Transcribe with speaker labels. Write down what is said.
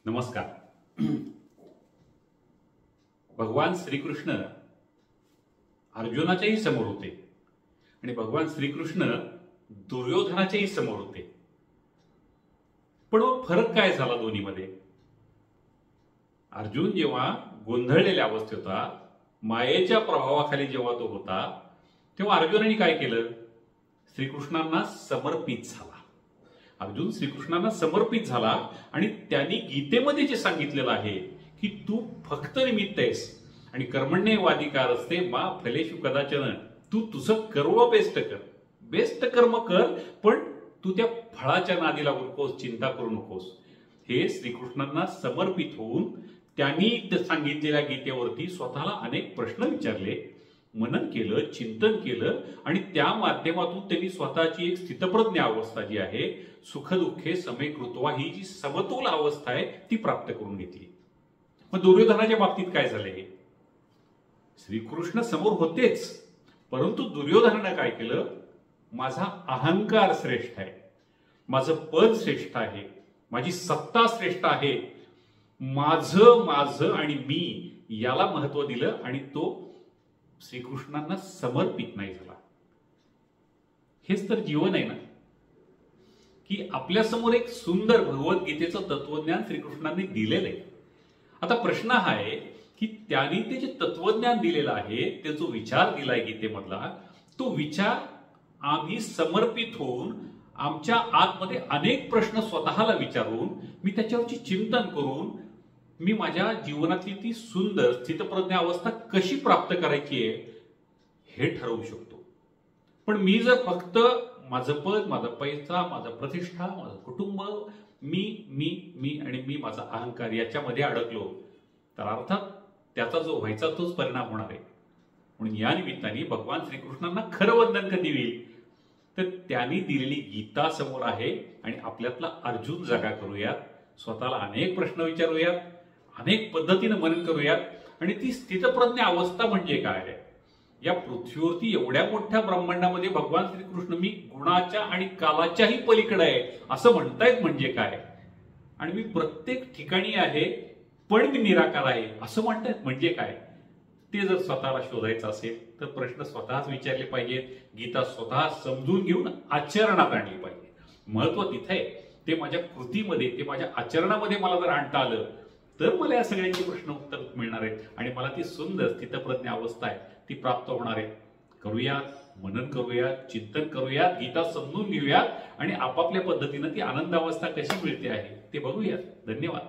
Speaker 1: नमस्कार. भगवान श्रीकृष्ण अर्जुनाच्याही समोर होते आणि भगवान श्रीकृष्ण दुर्योधनाच्याही समोर होते. पण फरक काय झाला दोन्हीमध्ये? अर्जुन जेव्हा गोंधळलेल्या अवस्थेत होता, मायेच्या प्रभावाखाली जेव्हा तो होता, तेव्हा अर्जुनाने काय केलं? श्रीकृष्णांना समर्पित झाला. अर्जुन श्रीकृष्णांना समर्पित झाला आणि त्यांनी गीतेमध्ये जे सांगितलेलं आहे की तू फक्त निमित्त आहेस आणि कर्मण्येवाधिकारस्ते मा फलेषु कदाचन, तू तुझं कर्म बेस्ट कर्म कर, पण तू त्या फळाच्या नादी लागू नकोस, चिंता करू नकोस. हे श्रीकृष्णांना समर्पित होऊन त्यांनी सांगितलेल्या गीतेवरती स्वतःला अनेक प्रश्न विचारले, मनन केलं, चिंतन केलं आणि त्या माध्यमातून त्यांनी स्वतःची एक स्थितप्रज्ञ अवस्था जी आहे, सुख दुःखे समे कृत्वा, ही जी समतोल अवस्था आहे ती प्राप्त करून घेतली. मग दुर्योधनाच्या बाबतीत काय झाले? श्रीकृष्ण समोर होतेच, परंतु दुर्योधनानं काय केलं? माझा अहंकार श्रेष्ठ आहे, माझं पद श्रेष्ठ आहे, माझी सत्ता श्रेष्ठ आहे, माझं आणि मी याला महत्व दिलं आणि तो श्रीकृष्णांना समर्पित नाही झाला. हेच तर जीवन आहे ना, की आपल्या समोर एक सुंदर भगवद्गीतेचं तत्वज्ञान श्रीकृष्णांनी दिलेलं आहे. आता प्रश्न हा आहे की त्यांनी ते जे तत्वज्ञान दिलेलं आहे, ते जो विचार दिलाय गीतेमधला, तो विचार आम्ही समर्पित होऊन आमच्या आतमध्ये अनेक प्रश्न स्वतःला विचारून, मी त्याच्यावरची चिंतन करून, मी माझ्या जीवनातली ती सुंदर स्थितप्रज्ञ अवस्था कशी प्राप्त करायची आहे हे ठरवू शकतो. पण मी जर फक्त माझं पद, माझा पैसा, माझा प्रतिष्ठा, माझं कुटुंब, मी आणि मी माझा अहंकार याच्यामध्ये अडकलो, तर अर्थात त्याचा जो व्हायचा तोच परिणाम होणार आहे. म्हणून या निमित्ताने भगवान श्रीकृष्णांना खरं वंदन कधी होईल? तर त्यांनी दिलेली गीता समोर आहे आणि आपल्यातला अर्जुन जागा करूयात, स्वतःला अनेक प्रश्न विचारूयात, अनेक पद्धतीने मनन करूयात आणि ती स्थितप्रज्ञ अवस्था म्हणजे काय आहे? या पृथ्वीवरती एवढ्या मोठ्या ब्रह्मांडामध्ये भगवान श्रीकृष्ण मी गुणाच्या आणि कालाच्याही पलीकडे आहे असं म्हणतायत म्हणजे काय? आणि मी प्रत्येक ठिकाणी आहे पण मी निराकार आहे असं म्हणतायत म्हणजे काय? ते जर स्वतःला शोधायचं असेल तर प्रश्न स्वतःच विचारले पाहिजेत, गीता स्वतः समजून घेऊन आचरणात आणली पाहिजे. महत्व तिथे आहे, ते माझ्या कृतीमध्ये, ते माझ्या आचरणामध्ये मला जर आणता आलं तर मला या सगळ्यांची प्रश्न उत्तर मिळणार आहेत आणि मला ती सुंदर स्थितप्रज्ञ अवस्था आहे ती प्राप्त होणार आहे. करूयात, मनन करूयात, चिंतन करूयात, गीता समजून घेऊयात आणि आपापल्या पद्धतीनं ती आनंद अवस्था कशी मिळते आहे ते बघूयात. धन्यवाद.